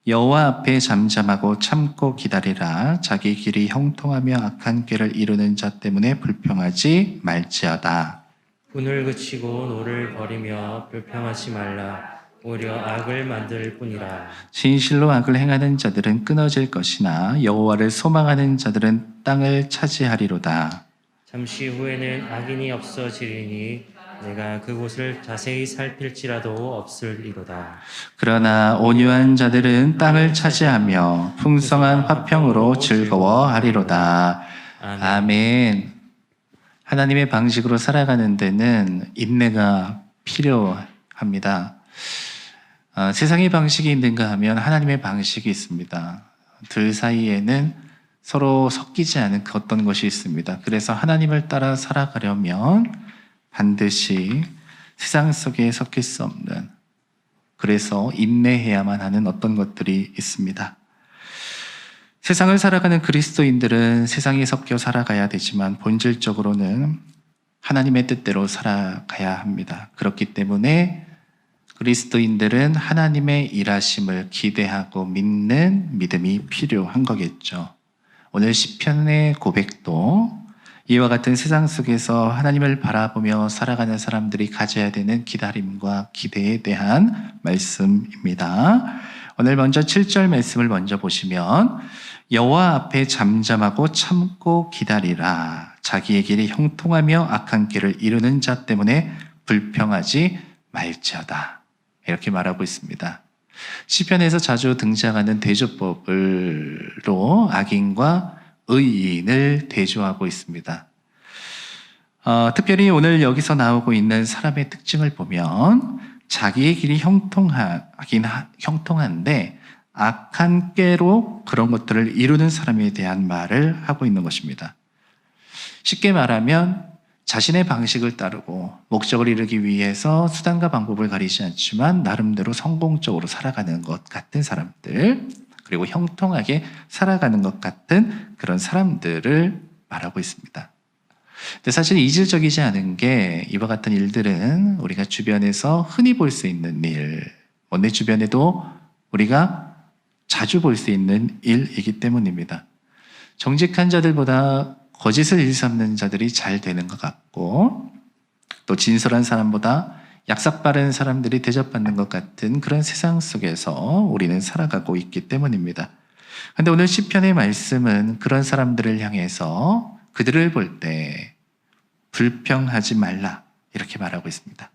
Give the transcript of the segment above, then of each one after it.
여호와 앞에 잠잠하고 참고 기다리라. 자기 길이 형통하며 악한 꾀를 이루는 자 때문에 불평하지 말지어다. 분을 그치고 노를 버리며 불평하지 말라. 오히려 악을 만들 뿐이라. 진실로 악을 행하는 자들은 끊어질 것이나 여호와를 소망하는 자들은 땅을 차지하리로다. 잠시 후에는 악인이 없어지리니 내가 그곳을 자세히 살필지라도 없으리로다. 그러나 온유한 자들은 땅을 차지하며 풍성한 화평으로 즐거워하리로다. 아멘. 하나님의 방식으로 살아가는 데는 인내가 필요합니다. 세상의 방식이 있는가 하면 하나님의 방식이 있습니다. 둘 사이에는 서로 섞이지 않은 그 어떤 것이 있습니다. 그래서 하나님을 따라 살아가려면 반드시 세상 속에 섞일 수 없는, 그래서 인내해야만 하는 어떤 것들이 있습니다. 세상을 살아가는 그리스도인들은 세상에 섞여 살아가야 되지만 본질적으로는 하나님의 뜻대로 살아가야 합니다. 그렇기 때문에 그리스도인들은 하나님의 일하심을 기대하고 믿는 믿음이 필요한 거겠죠. 오늘 시편의 고백도 이와 같은 세상 속에서 하나님을 바라보며 살아가는 사람들이 가져야 되는 기다림과 기대에 대한 말씀입니다. 오늘 먼저 7절 말씀을 먼저 보시면 여호와 앞에 잠잠하고 참고 기다리라. 자기의 길이 형통하며 악한 길을 이루는 자 때문에 불평하지 말지어다. 이렇게 말하고 있습니다. 시편에서 자주 등장하는 대조법으로 악인과 의인을 대조하고 있습니다. 특별히 오늘 여기서 나오고 있는 사람의 특징을 보면 자기의 길이 형통한데 악한 꾀로 그런 것들을 이루는 사람에 대한 말을 하고 있는 것입니다. 쉽게 말하면 자신의 방식을 따르고 목적을 이루기 위해서 수단과 방법을 가리지 않지만 나름대로 성공적으로 살아가는 것 같은 사람들, 그리고 형통하게 살아가는 것 같은 그런 사람들을 말하고 있습니다. 근데 사실 이질적이지 않은 게 이와 같은 일들은 우리가 주변에서 흔히 볼 수 있는 일, 내 주변에도 우리가 자주 볼 수 있는 일이기 때문입니다. 정직한 자들보다 거짓을 일삼는 자들이 잘 되는 것 같고, 또 진솔한 사람보다 약삭 빠른 사람들이 대접받는 것 같은 그런 세상 속에서 우리는 살아가고 있기 때문입니다. 그런데 오늘 시편의 말씀은 그런 사람들을 향해서 그들을 볼 때 불평하지 말라 이렇게 말하고 있습니다.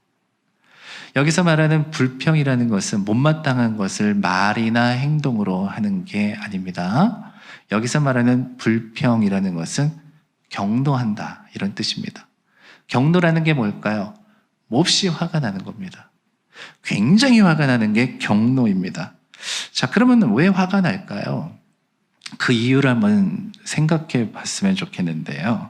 여기서 말하는 불평이라는 것은 못마땅한 것을 말이나 행동으로 하는 게 아닙니다. 여기서 말하는 불평이라는 것은 경노한다 이런 뜻입니다. 경노라는 게 뭘까요? 몹시 화가 나는 겁니다. 굉장히 화가 나는 게 경노입니다. 자, 그러면 왜 화가 날까요? 그 이유를 한번 생각해 봤으면 좋겠는데요.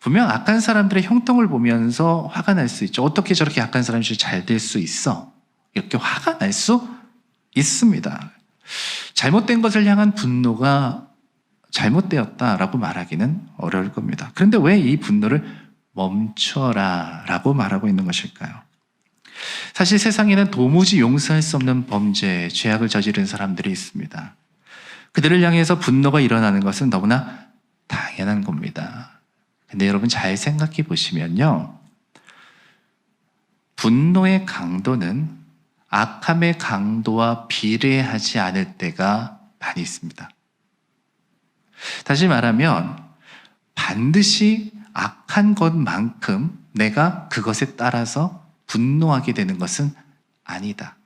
분명 악한 사람들의 형통을 보면서 화가 날 수 있죠. 어떻게 저렇게 악한 사람이 잘 될 수 있어? 이렇게 화가 날 수 있습니다. 잘못된 것을 향한 분노가 잘못되었다라고 말하기는 어려울 겁니다. 그런데 왜 이 분노를 멈춰라 라고 말하고 있는 것일까요? 사실 세상에는 도무지 용서할 수 없는 범죄, 죄악을 저지른 사람들이 있습니다. 그들을 향해서 분노가 일어나는 것은 너무나 당연한 겁니다. 근데 여러분 잘 생각해 보시면요, 분노의 강도는 악함의 강도와 비례하지 않을 때가 많이 있습니다. 다시 말하면 반드시 악한 것만큼 내가 그것에 따라서 분노하게 되는 것은 아니다.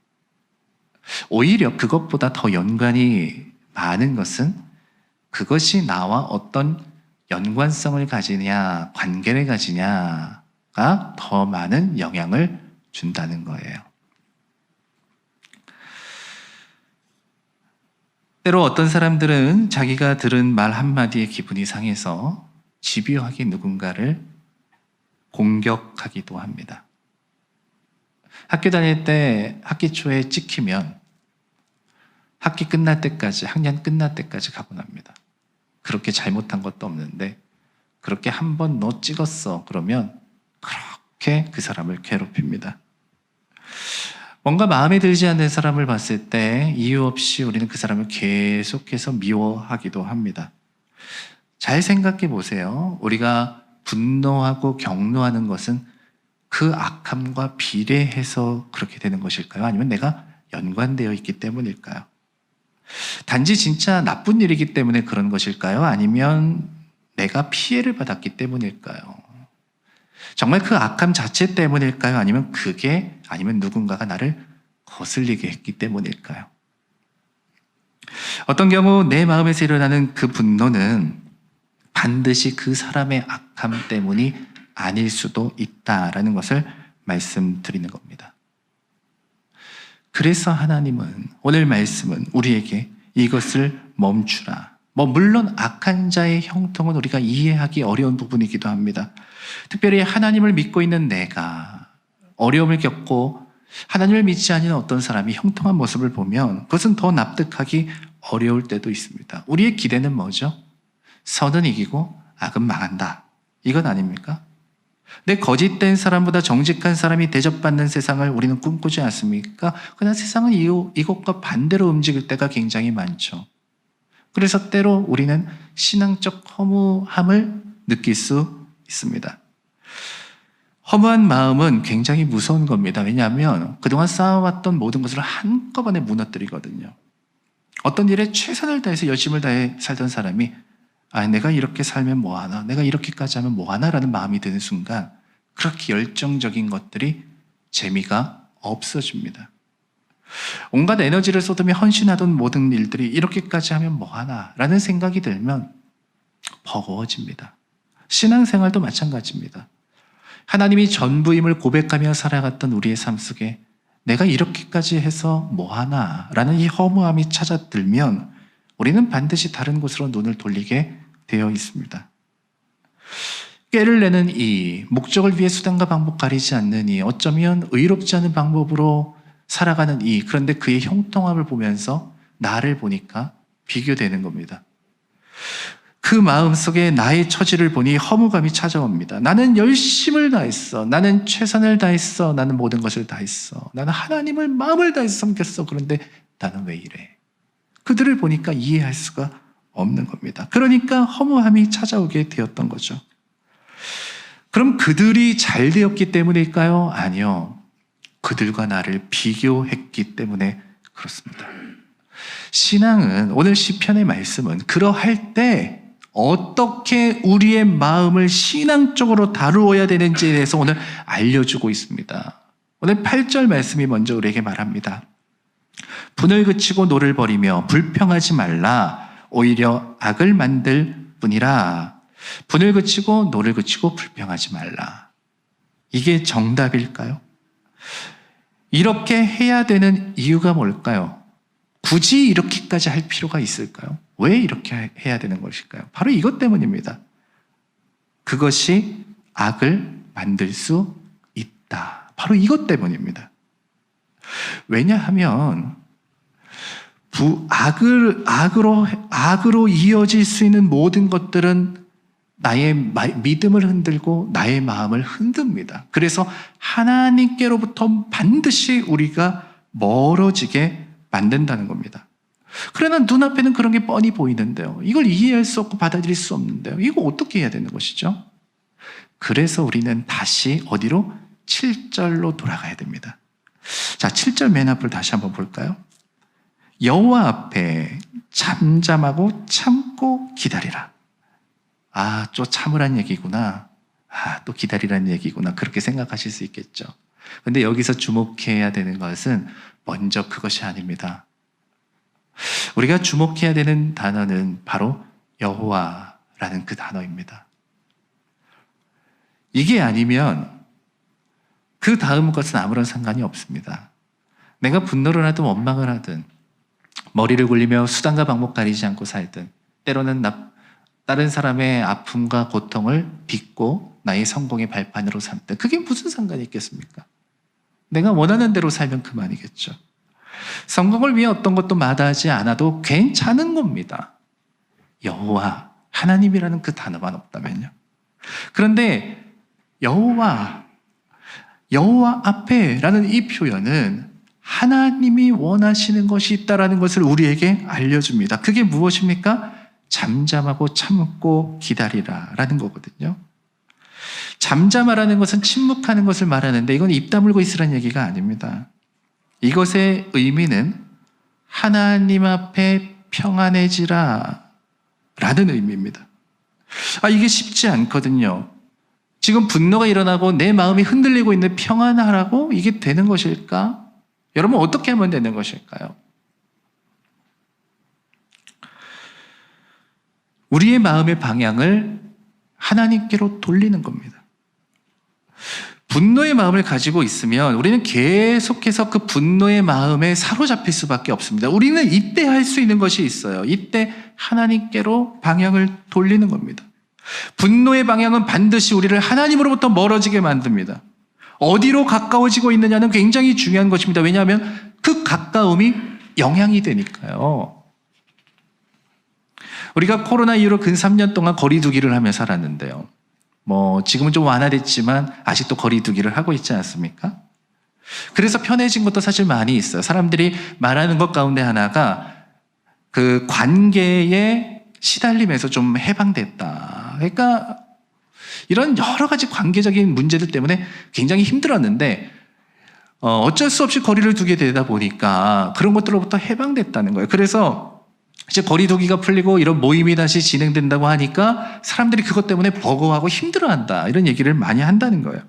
오히려 그것보다 더 연관이 많은 것은 그것이 나와 어떤 연관성을 가지냐, 관계를 가지냐가 더 많은 영향을 준다는 거예요. 때로 어떤 사람들은 자기가 들은 말 한마디에 기분이 상해서 집요하게 누군가를 공격하기도 합니다. 학교 다닐 때 학기 초에 찍히면 학기 끝날 때까지, 학년 끝날 때까지 가고 납니다. 그렇게 잘못한 것도 없는데 그렇게 한 번 너 찍었어 그러면 그렇게 그 사람을 괴롭힙니다. 뭔가 마음에 들지 않는 사람을 봤을 때 이유 없이 우리는 그 사람을 계속해서 미워하기도 합니다. 잘 생각해 보세요. 우리가 분노하고 격노하는 것은 그 악함과 비례해서 그렇게 되는 것일까요? 아니면 내가 연관되어 있기 때문일까요? 단지 진짜 나쁜 일이기 때문에 그런 것일까요? 아니면 내가 피해를 받았기 때문일까요? 정말 그 악함 자체 때문일까요? 아니면 누군가가 나를 거슬리게 했기 때문일까요? 어떤 경우 내 마음에서 일어나는 그 분노는 반드시 그 사람의 악함 때문이 아닐 수도 있다라는 것을 말씀드리는 겁니다. 그래서 하나님은 오늘 말씀은 우리에게 이것을 멈추라. 물론 악한 자의 형통은 우리가 이해하기 어려운 부분이기도 합니다. 특별히 하나님을 믿고 있는 내가 어려움을 겪고 하나님을 믿지 않는 어떤 사람이 형통한 모습을 보면 그것은 더 납득하기 어려울 때도 있습니다. 우리의 기대는 뭐죠? 선은 이기고 악은 망한다. 이건 아닙니까? 내 거짓된 사람보다 정직한 사람이 대접받는 세상을 우리는 꿈꾸지 않습니까? 그러나 세상은 이것과 반대로 움직일 때가 굉장히 많죠. 그래서 때로 우리는 신앙적 허무함을 느낄 수 있습니다. 허무한 마음은 굉장히 무서운 겁니다. 왜냐하면 그동안 쌓아왔던 모든 것을 한꺼번에 무너뜨리거든요. 어떤 일에 최선을 다해서 열심을 다해 살던 사람이 내가 이렇게 살면 뭐하나, 내가 이렇게까지 하면 뭐하나 라는 마음이 드는 순간 그렇게 열정적인 것들이 재미가 없어집니다. 온갖 에너지를 쏟으며 헌신하던 모든 일들이 이렇게까지 하면 뭐하나 라는 생각이 들면 버거워집니다. 신앙생활도 마찬가지입니다. 하나님이 전부임을 고백하며 살아갔던 우리의 삶 속에 내가 이렇게까지 해서 뭐하나 라는 이 허무함이 찾아들면 우리는 반드시 다른 곳으로 눈을 돌리게 되어 있습니다. 꾀를 내는 이, 목적을 위해 수단과 방법 가리지 않는 이, 어쩌면 의롭지 않은 방법으로 살아가는 이, 그런데 그의 형통함을 보면서 나를 보니까 비교되는 겁니다. 그 마음속에 나의 처지를 보니 허무감이 찾아옵니다. 나는 열심을 다했어. 나는 최선을 다했어. 나는 모든 것을 다했어. 나는 하나님을 마음을 다해서 섬겼어. 그런데 나는 왜 이래? 그들을 보니까 이해할 수가 없는 겁니다. 그러니까 허무함이 찾아오게 되었던 거죠. 그럼 그들이 잘 되었기 때문일까요? 아니요. 그들과 나를 비교했기 때문에 그렇습니다. 신앙은, 오늘 시편의 말씀은 그러할 때 어떻게 우리의 마음을 신앙적으로 다루어야 되는지에 대해서 오늘 알려주고 있습니다. 오늘 8절 말씀이 먼저 우리에게 말합니다. 분을 그치고 노를 버리며 불평하지 말라. 오히려 악을 만들 뿐이라. 분을 그치고 노를 그치고 불평하지 말라. 이게 정답일까요? 이렇게 해야 되는 이유가 뭘까요? 굳이 이렇게까지 할 필요가 있을까요? 왜 이렇게 해야 되는 것일까요? 바로 이것 때문입니다. 그것이 악을 만들 수 있다. 바로 이것 때문입니다. 왜냐하면 악으로 이어질 수 있는 모든 것들은 나의 믿음을 흔들고 나의 마음을 흔듭니다. 그래서 하나님께로부터 반드시 우리가 멀어지게 만든다는 겁니다. 그러나 눈앞에는 그런 게 뻔히 보이는데요. 이걸 이해할 수 없고 받아들일 수 없는데요. 이거 어떻게 해야 되는 것이죠? 그래서 우리는 다시 어디로? 7절로 돌아가야 됩니다. 자, 7절 맨 앞을 다시 한번 볼까요? 여호와 앞에 잠잠하고 참고 기다리라. 또 참으란 얘기구나. 또 기다리란 얘기구나. 그렇게 생각하실 수 있겠죠. 근데 여기서 주목해야 되는 것은 먼저 그것이 아닙니다. 우리가 주목해야 되는 단어는 바로 여호와라는 그 단어입니다. 이게 아니면 그 다음 것은 아무런 상관이 없습니다. 내가 분노를 하든 원망을 하든 머리를 굴리며 수단과 방법 가리지 않고 살든 때로는 다른 사람의 아픔과 고통을 딛고 나의 성공의 발판으로 삼든 그게 무슨 상관이 있겠습니까? 내가 원하는 대로 살면 그만이겠죠. 성공을 위해 어떤 것도 마다하지 않아도 괜찮은 겁니다. 여호와, 하나님이라는 그 단어만 없다면요. 그런데 여호와 앞에 라는 이 표현은 하나님이 원하시는 것이 있다라는 것을 우리에게 알려줍니다. 그게 무엇입니까? 잠잠하고 참고 기다리라라는 거거든요. 잠잠하라는 것은 침묵하는 것을 말하는데 이건 입 다물고 있으라는 얘기가 아닙니다. 이것의 의미는 하나님 앞에 평안해지라 라는 의미입니다. 이게 쉽지 않거든요. 지금 분노가 일어나고 내 마음이 흔들리고 있는 평안하라고 이게 되는 것일까? 여러분 어떻게 하면 되는 것일까요? 우리의 마음의 방향을 하나님께로 돌리는 겁니다. 분노의 마음을 가지고 있으면 우리는 계속해서 그 분노의 마음에 사로잡힐 수밖에 없습니다. 우리는 이때 할 수 있는 것이 있어요. 이때 하나님께로 방향을 돌리는 겁니다. 분노의 방향은 반드시 우리를 하나님으로부터 멀어지게 만듭니다. 어디로 가까워지고 있느냐는 굉장히 중요한 것입니다. 왜냐하면 그 가까움이 영향이 되니까요. 우리가 코로나 이후로 근 3년 동안 거리 두기를 하며 살았는데요. 지금은 좀 완화됐지만 아직도 거리 두기를 하고 있지 않습니까? 그래서 편해진 것도 사실 많이 있어요. 사람들이 말하는 것 가운데 하나가 그 관계에 시달림에서 좀 해방됐다. 그러니까 이런 여러 가지 관계적인 문제들 때문에 굉장히 힘들었는데 어쩔 수 없이 거리를 두게 되다 보니까 그런 것들로부터 해방됐다는 거예요. 그래서 이제 거리 두기가 풀리고 이런 모임이 다시 진행된다고 하니까 사람들이 그것 때문에 버거워하고 힘들어한다. 이런 얘기를 많이 한다는 거예요.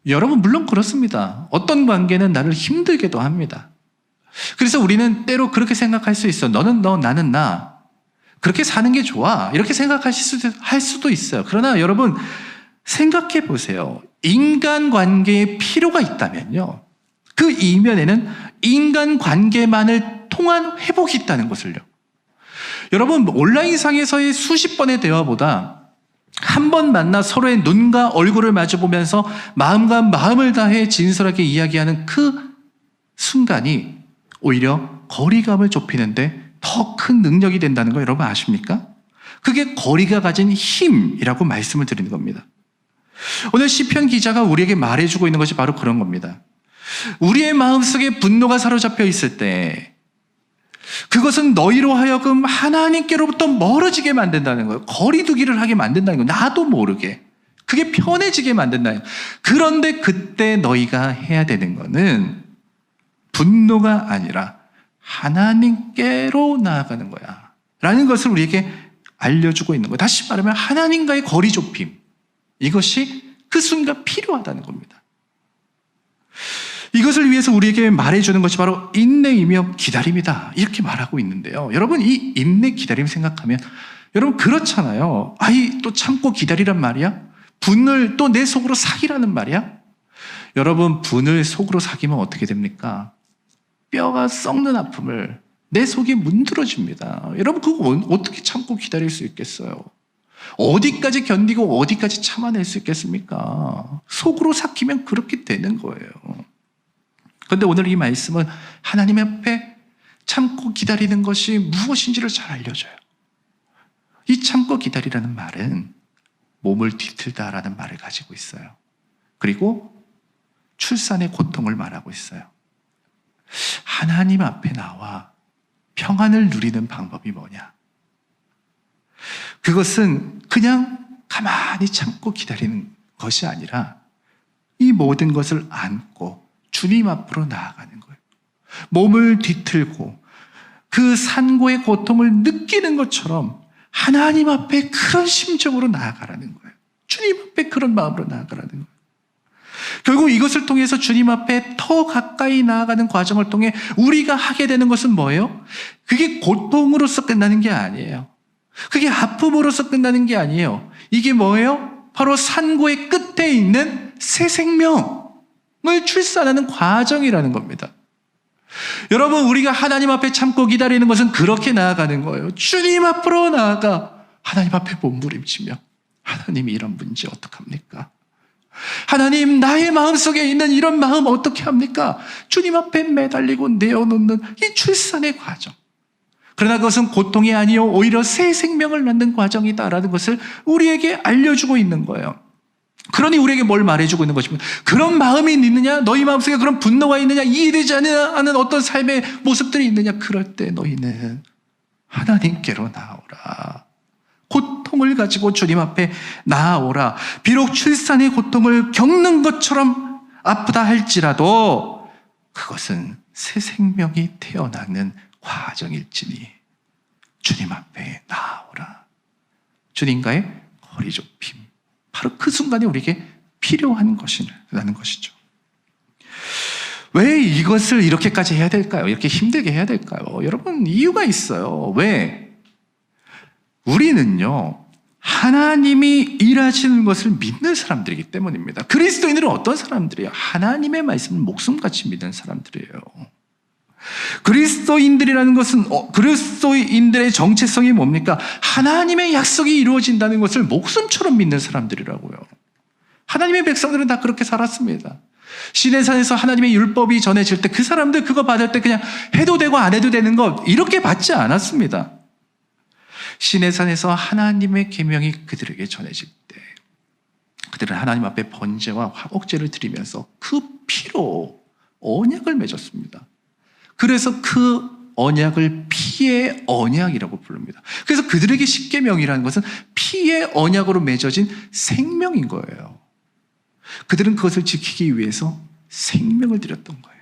여러분 물론 그렇습니다. 어떤 관계는 나를 힘들게도 합니다. 그래서 우리는 때로 그렇게 생각할 수 있어. 너는 너, 나는 나. 그렇게 사는 게 좋아. 이렇게 할 수도 있어요. 그러나 여러분 생각해 보세요. 인간관계에 필요가 있다면요. 그 이면에는 인간관계만을 통한 회복이 있다는 것을요. 여러분 온라인상에서의 수십 번의 대화보다 한 번 만나 서로의 눈과 얼굴을 마주보면서 마음과 마음을 다해 진솔하게 이야기하는 그 순간이 오히려 거리감을 좁히는데 더 큰 능력이 된다는 거 여러분 아십니까? 그게 거리가 가진 힘이라고 말씀을 드리는 겁니다. 오늘 시편 기자가 우리에게 말해주고 있는 것이 바로 그런 겁니다. 우리의 마음속에 분노가 사로잡혀 있을 때 그것은 너희로 하여금 하나님께로부터 멀어지게 만든다는 거예요. 거리 두기를 하게 만든다는 거예요. 나도 모르게. 그게 편해지게 만든다는 거예요. 그런데 그때 너희가 해야 되는 거는 분노가 아니라 하나님께로 나아가는 거야 라는 것을 우리에게 알려주고 있는 거예요. 다시 말하면 하나님과의 거리 좁힘, 이것이 그 순간 필요하다는 겁니다. 이것을 위해서 우리에게 말해주는 것이 바로 인내이며 기다림이다 이렇게 말하고 있는데요. 여러분 이 인내 기다림 생각하면 여러분 그렇잖아요. 또 참고 기다리란 말이야? 분을 또 내 속으로 사기라는 말이야? 여러분 분을 속으로 사기면 어떻게 됩니까? 뼈가 썩는 아픔을 내 속에 문드러집니다. 여러분 그거 어떻게 참고 기다릴 수 있겠어요? 어디까지 견디고 어디까지 참아낼 수 있겠습니까? 속으로 삭히면 그렇게 되는 거예요. 그런데 오늘 이 말씀은 하나님 앞에 참고 기다리는 것이 무엇인지를 잘 알려줘요. 이 참고 기다리라는 말은 몸을 뒤틀다라는 말을 가지고 있어요. 그리고 출산의 고통을 말하고 있어요. 하나님 앞에 나와 평안을 누리는 방법이 뭐냐? 그것은 그냥 가만히 참고 기다리는 것이 아니라 이 모든 것을 안고 주님 앞으로 나아가는 거예요. 몸을 뒤틀고 그 산고의 고통을 느끼는 것처럼 하나님 앞에 그런 심정으로 나아가라는 거예요. 주님 앞에 그런 마음으로 나아가라는 거예요. 결국 이것을 통해서 주님 앞에 더 가까이 나아가는 과정을 통해 우리가 하게 되는 것은 뭐예요? 그게 고통으로서 끝나는 게 아니에요. 그게 아픔으로서 끝나는 게 아니에요. 이게 뭐예요? 바로 산고의 끝에 있는 새 생명을 출산하는 과정이라는 겁니다. 여러분 우리가 하나님 앞에 참고 기다리는 것은 그렇게 나아가는 거예요. 주님 앞으로 나아가 하나님 앞에 몸부림치며 하나님이 이런 문제 어떡합니까? 하나님 나의 마음속에 있는 이런 마음 어떻게 합니까? 주님 앞에 매달리고 내어놓는 이 출산의 과정. 그러나 그것은 고통이 아니요 오히려 새 생명을 낳는 과정이다라는 것을 우리에게 알려주고 있는 거예요. 그러니 우리에게 뭘 말해주고 있는 것입니까? 그런 마음이 있느냐? 너희 마음속에 그런 분노가 있느냐? 이해되지 않는 어떤 삶의 모습들이 있느냐? 그럴 때 너희는 하나님께로 나아오라. 고통을 가지고 주님 앞에 나아오라. 비록 출산의 고통을 겪는 것처럼 아프다 할지라도 그것은 새 생명이 태어나는 과정일지니 주님 앞에 나아오라. 주님과의 거리 좁힘. 바로 그 순간에 우리에게 필요한 것이라는 것이죠. 왜 이것을 이렇게까지 해야 될까요? 이렇게 힘들게 해야 될까요? 여러분, 이유가 있어요. 왜? 우리는요, 하나님이 일하시는 것을 믿는 사람들이기 때문입니다. 그리스도인들은 어떤 사람들이에요? 하나님의 말씀을 목숨같이 믿는 사람들이에요. 그리스도인들이라는 것은 그리스도인들의 정체성이 뭡니까? 하나님의 약속이 이루어진다는 것을 목숨처럼 믿는 사람들이라고요. 하나님의 백성들은 다 그렇게 살았습니다. 시내산에서 하나님의 율법이 전해질 때 그 사람들 그거 받을 때 그냥 해도 되고 안 해도 되는 것 이렇게 받지 않았습니다. 시내산에서 하나님의 계명이 그들에게 전해질 때 그들은 하나님 앞에 번제와 화목제를 드리면서 그 피로 언약을 맺었습니다. 그래서 그 언약을 피의 언약이라고 부릅니다. 그래서 그들에게 십계명이라는 것은 피의 언약으로 맺어진 생명인 거예요. 그들은 그것을 지키기 위해서 생명을 드렸던 거예요.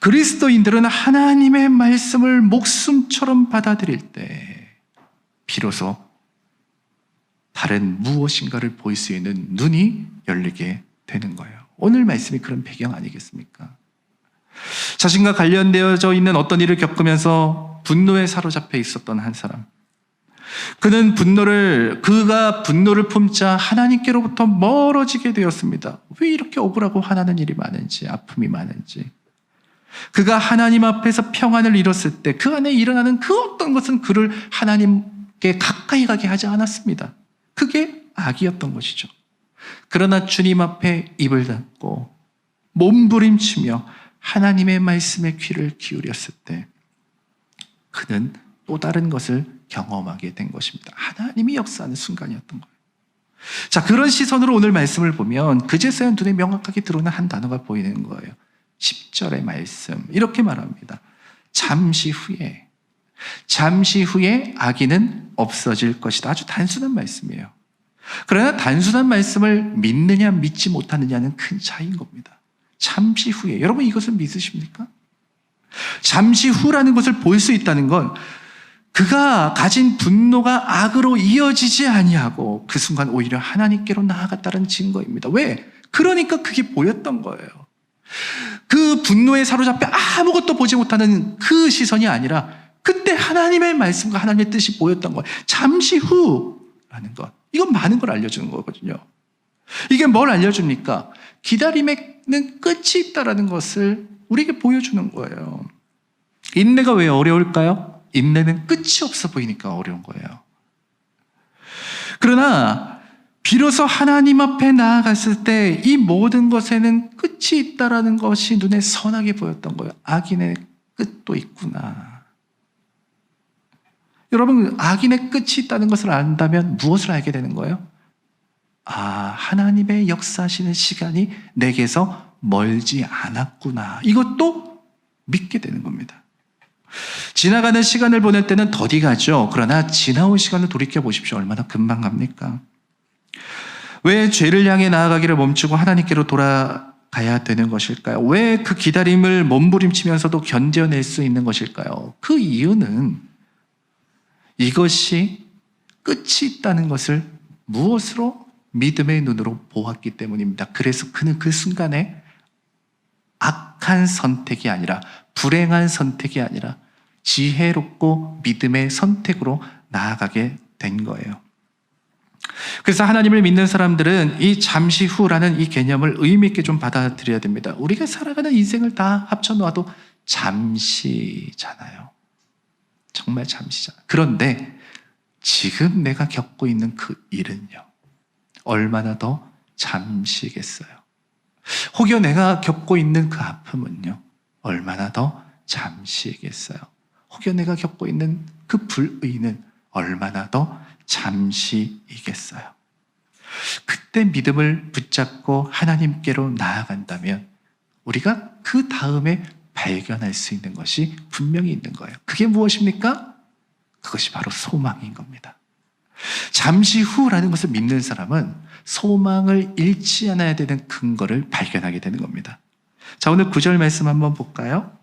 그리스도인들은 하나님의 말씀을 목숨처럼 받아들일 때 비로소 다른 무엇인가를 볼 수 있는 눈이 열리게 되는 거예요. 오늘 말씀이 그런 배경 아니겠습니까? 자신과 관련되어져 있는 어떤 일을 겪으면서 분노에 사로잡혀 있었던 한 사람. 그가 분노를 품자 하나님께로부터 멀어지게 되었습니다. 왜 이렇게 억울하고 화나는 일이 많은지, 아픔이 많은지. 그가 하나님 앞에서 평안을 이뤘을 때 그 안에 일어나는 그 어떤 것은 그를 하나님께 가까이 가게 하지 않았습니다. 그게 악이었던 것이죠. 그러나 주님 앞에 입을 닫고 몸부림치며 하나님의 말씀에 귀를 기울였을 때 그는 또 다른 것을 경험하게 된 것입니다. 하나님이 역사하는 순간이었던 거예요. 자, 그런 시선으로 오늘 말씀을 보면 그제서야 눈에 명확하게 들어오는 한 단어가 보이는 거예요. 10절의 말씀 이렇게 말합니다. 잠시 후에 악인은 없어질 것이다. 아주 단순한 말씀이에요. 그러나 단순한 말씀을 믿느냐 믿지 못하느냐는 큰 차이인 겁니다. 잠시 후에. 여러분 이것을 믿으십니까? 잠시 후라는 것을 볼 수 있다는 건 그가 가진 분노가 악으로 이어지지 아니하고 그 순간 오히려 하나님께로 나아갔다는 증거입니다. 왜? 그러니까 그게 보였던 거예요. 그 분노에 사로잡혀 아무것도 보지 못하는 그 시선이 아니라 그때 하나님의 말씀과 하나님의 뜻이 보였던 거예요. 잠시 후라는 것. 이건 많은 걸 알려주는 거거든요. 이게 뭘 알려줍니까? 기다림에는 끝이 있다는 것을 우리에게 보여주는 거예요. 인내가 왜 어려울까요? 인내는 끝이 없어 보이니까 어려운 거예요. 그러나 비로소 하나님 앞에 나아갔을 때 이 모든 것에는 끝이 있다는 것이 눈에 선하게 보였던 거예요. 악인의 끝도 있구나. 여러분, 악인의 끝이 있다는 것을 안다면 무엇을 알게 되는 거예요? 하나님의 역사하시는 시간이 내게서 멀지 않았구나. 이것도 믿게 되는 겁니다. 지나가는 시간을 보낼 때는 더디 가죠. 그러나 지나온 시간을 돌이켜 보십시오. 얼마나 금방 갑니까? 왜 죄를 향해 나아가기를 멈추고 하나님께로 돌아가야 되는 것일까요? 왜 그 기다림을 몸부림치면서도 견뎌낼 수 있는 것일까요? 그 이유는 이것이 끝이 있다는 것을 무엇으로? 믿음의 눈으로 보았기 때문입니다. 그래서 그는 그 순간에 악한 선택이 아니라 불행한 선택이 아니라 지혜롭고 믿음의 선택으로 나아가게 된 거예요. 그래서 하나님을 믿는 사람들은 이 잠시 후라는 이 개념을 의미 있게 좀 받아들여야 됩니다. 우리가 살아가는 인생을 다 합쳐놓아도 잠시잖아요. 정말 잠시잖아요. 그런데 지금 내가 겪고 있는 그 일은요, 얼마나 더 잠시겠어요? 혹여 내가 겪고 있는 그 아픔은요, 얼마나 더 잠시겠어요? 혹여 내가 겪고 있는 그 불의는 얼마나 더 잠시이겠어요? 그때 믿음을 붙잡고 하나님께로 나아간다면 우리가 그 다음에 발견할 수 있는 것이 분명히 있는 거예요. 그게 무엇입니까? 그것이 바로 소망인 겁니다. 잠시 후라는 것을 믿는 사람은 소망을 잃지 않아야 되는 근거를 발견하게 되는 겁니다. 자, 오늘 9절 말씀 한번 볼까요?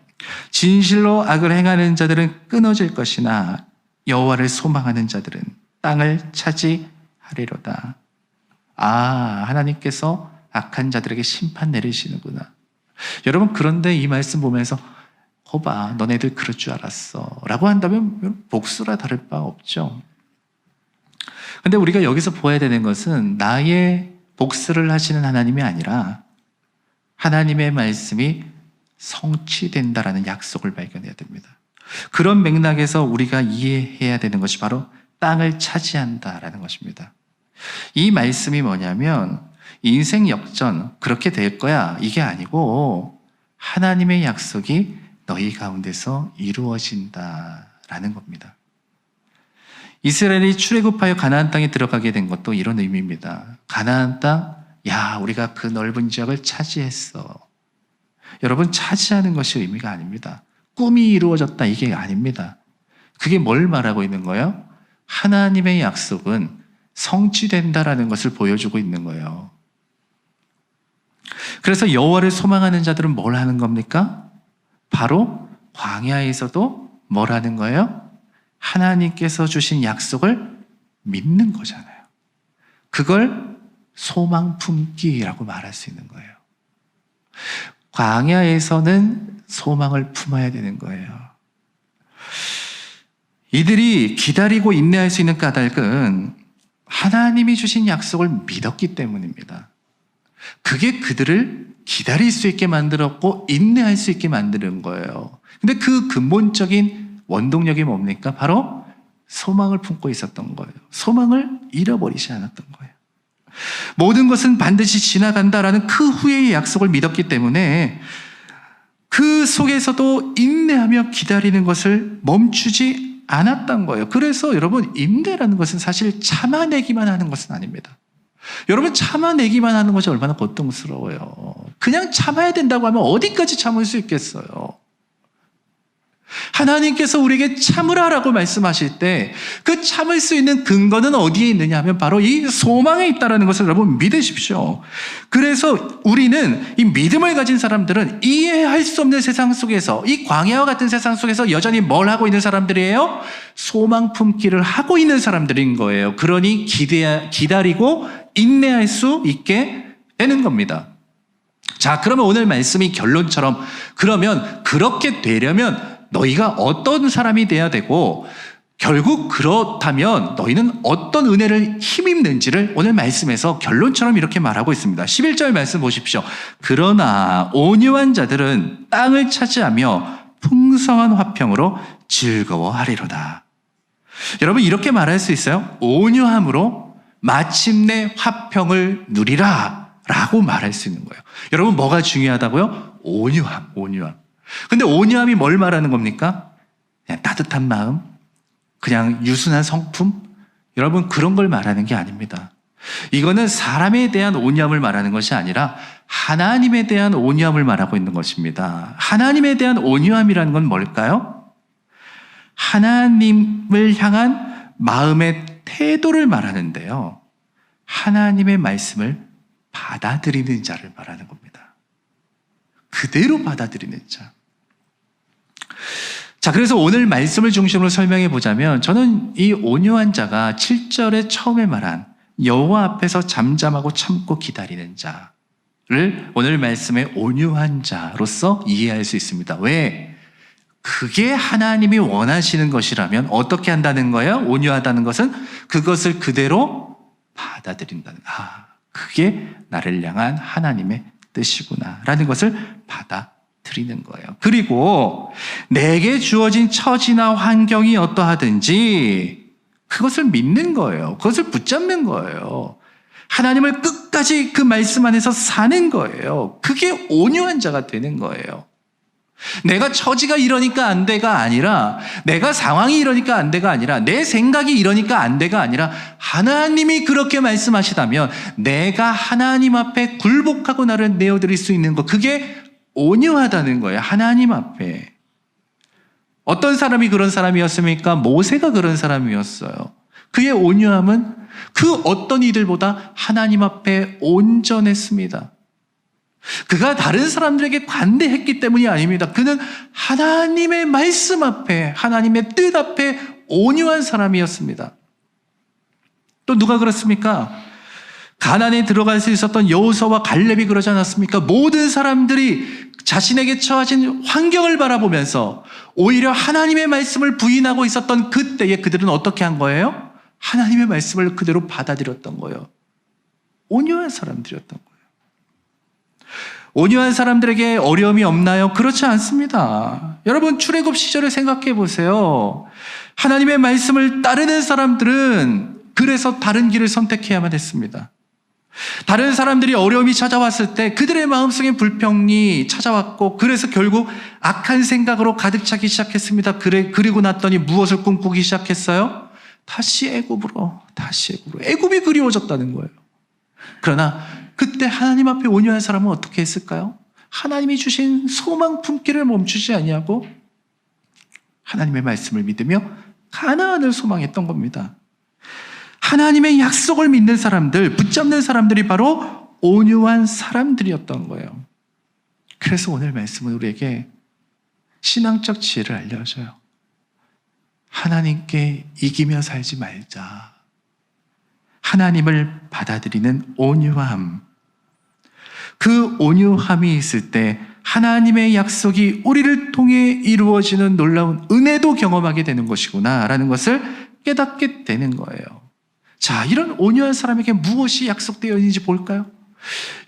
진실로 악을 행하는 자들은 끊어질 것이나 여호와를 소망하는 자들은 땅을 차지하리로다. 하나님께서 악한 자들에게 심판 내리시는구나. 여러분, 그런데 이 말씀 보면서 거봐, 너네들 그럴 줄 알았어 라고 한다면 복수라 다를 바 없죠. 근데 우리가 여기서 보아야 되는 것은 나의 복수를 하시는 하나님이 아니라 하나님의 말씀이 성취된다라는 약속을 발견해야 됩니다. 그런 맥락에서 우리가 이해해야 되는 것이 바로 땅을 차지한다라는 것입니다. 이 말씀이 뭐냐면 인생 역전 그렇게 될 거야 이게 아니고 하나님의 약속이 너희 가운데서 이루어진다라는 겁니다. 이스라엘이 출애굽하여 가나안 땅에 들어가게 된 것도 이런 의미입니다. 가나안 땅, 우리가 그 넓은 지역을 차지했어. 여러분, 차지하는 것이 의미가 아닙니다. 꿈이 이루어졌다 이게 아닙니다. 그게 뭘 말하고 있는 거예요? 하나님의 약속은 성취된다라는 것을 보여주고 있는 거예요. 그래서 여호와를 소망하는 자들은 뭘 하는 겁니까? 바로 광야에서도 뭘 하는 거예요? 하나님께서 주신 약속을 믿는 거잖아요. 그걸 소망 품기라고 말할 수 있는 거예요. 광야에서는 소망을 품어야 되는 거예요. 이들이 기다리고 인내할 수 있는 까닭은 하나님이 주신 약속을 믿었기 때문입니다. 그게 그들을 기다릴 수 있게 만들었고 인내할 수 있게 만드는 거예요. 근데 그 근본적인 원동력이 뭡니까? 바로 소망을 품고 있었던 거예요. 소망을 잃어버리지 않았던 거예요. 모든 것은 반드시 지나간다라는 그 후의 약속을 믿었기 때문에 그 속에서도 인내하며 기다리는 것을 멈추지 않았던 거예요. 그래서 여러분, 인내라는 것은 사실 참아내기만 하는 것은 아닙니다. 여러분, 참아내기만 하는 것이 얼마나 고통스러워요. 그냥 참아야 된다고 하면 어디까지 참을 수 있겠어요? 하나님께서 우리에게 참으라라고 말씀하실 때 그 참을 수 있는 근거는 어디에 있느냐 하면 바로 이 소망에 있다는 것을 여러분 믿으십시오. 그래서 우리는 이 믿음을 가진 사람들은 이해할 수 없는 세상 속에서, 이 광야와 같은 세상 속에서 여전히 뭘 하고 있는 사람들이에요? 소망 품기를 하고 있는 사람들인 거예요. 그러니 기다리고 인내할 수 있게 되는 겁니다. 자, 그러면 오늘 말씀이 결론처럼, 그러면 그렇게 되려면 너희가 어떤 사람이 돼야 되고 결국 그렇다면 너희는 어떤 은혜를 힘입는지를 오늘 말씀에서 결론처럼 이렇게 말하고 있습니다. 11절 말씀 보십시오. 그러나 온유한 자들은 땅을 차지하며 풍성한 화평으로 즐거워하리로다. 여러분, 이렇게 말할 수 있어요? 온유함으로 마침내 화평을 누리라 라고 말할 수 있는 거예요. 여러분, 뭐가 중요하다고요? 온유함. 근데 온유함이 뭘 말하는 겁니까? 그냥 따뜻한 마음, 그냥 유순한 성품? 여러분, 그런 걸 말하는 게 아닙니다. 이거는 사람에 대한 온유함을 말하는 것이 아니라 하나님에 대한 온유함을 말하고 있는 것입니다. 하나님에 대한 온유함이라는 건 뭘까요? 하나님을 향한 마음의 태도를 말하는데요. 하나님의 말씀을 받아들이는 자를 말하는 겁니다. 그대로 받아들이는 자. 자, 그래서 오늘 말씀을 중심으로 설명해 보자면 저는 이 온유한 자가 7절에 처음에 말한 여호와 앞에서 잠잠하고 참고 기다리는 자를 오늘 말씀의 온유한 자로서 이해할 수 있습니다. 왜? 그게 하나님이 원하시는 것이라면 어떻게 한다는 거예요? 온유하다는 것은 그것을 그대로 받아들인다는, 그게 나를 향한 하나님의 뜻이구나 라는 것을 받아들이는 거예요. 그리고 내게 주어진 처지나 환경이 어떠하든지 그것을 믿는 거예요. 그것을 붙잡는 거예요. 하나님을 끝까지 그 말씀 안에서 사는 거예요. 그게 온유한 자가 되는 거예요. 내가 처지가 이러니까 안 돼가 아니라, 내가 상황이 이러니까 안 돼가 아니라, 내 생각이 이러니까 안 돼가 아니라, 하나님이 그렇게 말씀하시다면 내가 하나님 앞에 굴복하고 나를 내어드릴 수 있는 것, 그게 온유하다는 거예요. 하나님 앞에. 어떤 사람이 그런 사람이었습니까? 모세가 그런 사람이었어요. 그의 온유함은 그 어떤 이들보다 하나님 앞에 온전했습니다. 그가 다른 사람들에게 관대했기 때문이 아닙니다. 그는 하나님의 말씀 앞에, 하나님의 뜻 앞에 온유한 사람이었습니다. 또 누가 그렇습니까? 가나안에 들어갈 수 있었던 여호수아와 갈렙이 그러지 않았습니까? 모든 사람들이 자신에게 처해진 환경을 바라보면서 오히려 하나님의 말씀을 부인하고 있었던 그때에 그들은 어떻게 한 거예요? 하나님의 말씀을 그대로 받아들였던 거예요. 온유한 사람들이었던 거예요. 온유한 사람들에게 어려움이 없나요? 그렇지 않습니다. 여러분, 출애굽 시절을 생각해 보세요. 하나님의 말씀을 따르는 사람들은 그래서 다른 길을 선택해야만 했습니다. 다른 사람들이 어려움이 찾아왔을 때 그들의 마음속에 불평이 찾아왔고, 그래서 결국 악한 생각으로 가득 차기 시작했습니다. 그리고 났더니 무엇을 꿈꾸기 시작했어요? 다시 애굽으로. 애굽이 그리워졌다는 거예요. 그러나 그때 하나님 앞에 온유한 사람은 어떻게 했을까요? 하나님이 주신 소망 품기를 멈추지 아니하고 하나님의 말씀을 믿으며 가나안을 소망했던 겁니다. 하나님의 약속을 믿는 사람들, 붙잡는 사람들이 바로 온유한 사람들이었던 거예요. 그래서 오늘 말씀은 우리에게 신앙적 지혜를 알려줘요. 하나님께 이기며 살지 말자. 하나님을 받아들이는 온유함. 그 온유함이 있을 때 하나님의 약속이 우리를 통해 이루어지는 놀라운 은혜도 경험하게 되는 것이구나 라는 것을 깨닫게 되는 거예요. 자, 이런 온유한 사람에게 무엇이 약속되어 있는지 볼까요?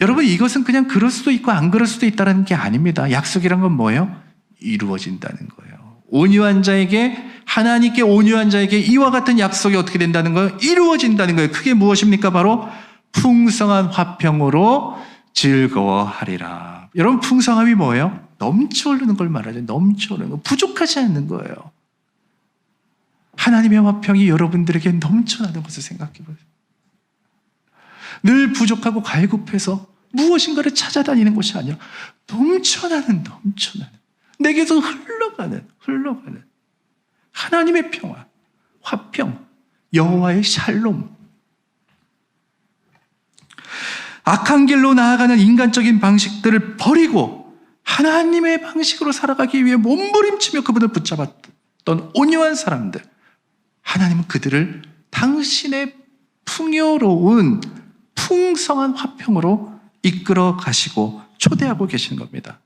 여러분, 이것은 그냥 그럴 수도 있고 안 그럴 수도 있다는 게 아닙니다. 약속이란 건 뭐예요? 이루어진다는 거예요. 온유한 자에게, 하나님께 온유한 자에게 이와 같은 약속이 어떻게 된다는 거예요? 이루어진다는 거예요. 그게 무엇입니까? 바로 풍성한 화평으로 즐거워하리라. 여러분, 풍성함이 뭐예요? 넘쳐흐르는 걸 말하죠. 넘쳐흐르는 거. 부족하지 않는 거예요. 하나님의 화평이 여러분들에게 넘쳐나는 것을 생각해 보세요. 늘 부족하고 갈급해서 무엇인가를 찾아다니는 것이 아니라 넘쳐나는 내게서 흘러가는 하나님의 평화, 화평, 여호와의 샬롬. 악한 길로 나아가는 인간적인 방식들을 버리고 하나님의 방식으로 살아가기 위해 몸부림치며 그분을 붙잡았던 온유한 사람들, 하나님은 그들을 당신의 풍요로운 풍성한 화평으로 이끌어 가시고 초대하고 계시는 겁니다.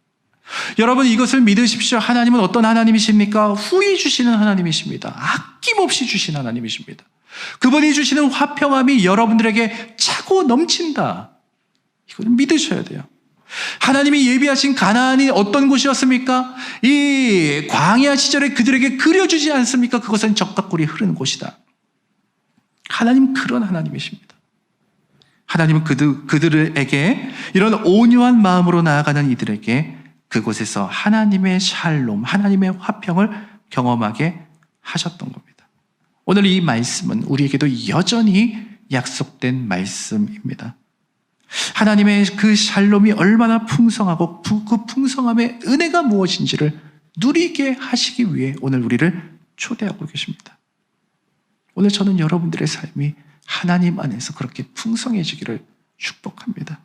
여러분, 이것을 믿으십시오. 하나님은 어떤 하나님이십니까? 후히 주시는 하나님이십니다. 아낌없이 주시는 하나님이십니다. 그분이 주시는 화평함이 여러분들에게 차고 넘친다. 이걸 믿으셔야 돼요. 하나님이 예비하신 가나안이 어떤 곳이었습니까? 이 광야 시절에 그들에게 그려주지 않습니까? 그것은 적과 꿀이 흐르는 곳이다. 하나님 그런 하나님이십니다. 하나님은 그들에게 이런 온유한 마음으로 나아가는 이들에게 그곳에서 하나님의 샬롬, 하나님의 화평을 경험하게 하셨던 겁니다. 오늘 이 말씀은 우리에게도 여전히 약속된 말씀입니다. 하나님의 그 샬롬이 얼마나 풍성하고 그 풍성함의 은혜가 무엇인지를 누리게 하시기 위해 오늘 우리를 초대하고 계십니다. 오늘 저는 여러분들의 삶이 하나님 안에서 그렇게 풍성해지기를 축복합니다.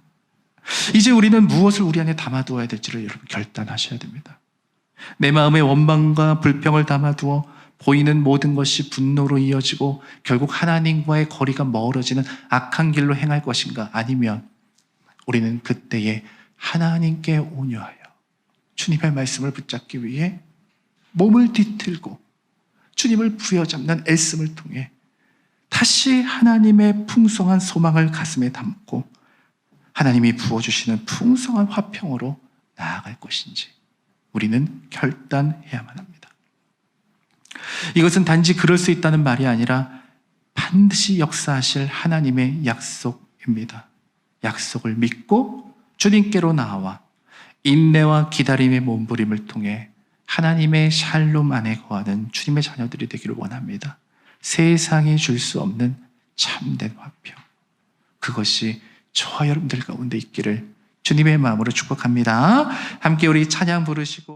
이제 우리는 무엇을 우리 안에 담아두어야 될지를 여러분 결단하셔야 됩니다. 내 마음에 원망과 불평을 담아두어 보이는 모든 것이 분노로 이어지고 결국 하나님과의 거리가 멀어지는 악한 길로 행할 것인가? 아니면 우리는 그때에 하나님께 온유하여 주님의 말씀을 붙잡기 위해 몸을 뒤틀고 주님을 부여잡는 애씀을 통해 다시 하나님의 풍성한 소망을 가슴에 담고 하나님이 부어주시는 풍성한 화평으로 나아갈 것인지 우리는 결단해야만 합니다. 이것은 단지 그럴 수 있다는 말이 아니라 반드시 역사하실 하나님의 약속입니다. 약속을 믿고 주님께로 나와 인내와 기다림의 몸부림을 통해 하나님의 샬롬 안에 거하는 주님의 자녀들이 되기를 원합니다. 세상이 줄 수 없는 참된 화평, 그것이 저와 여러분들 가운데 있기를 주님의 마음으로 축복합니다. 함께 우리 찬양 부르시고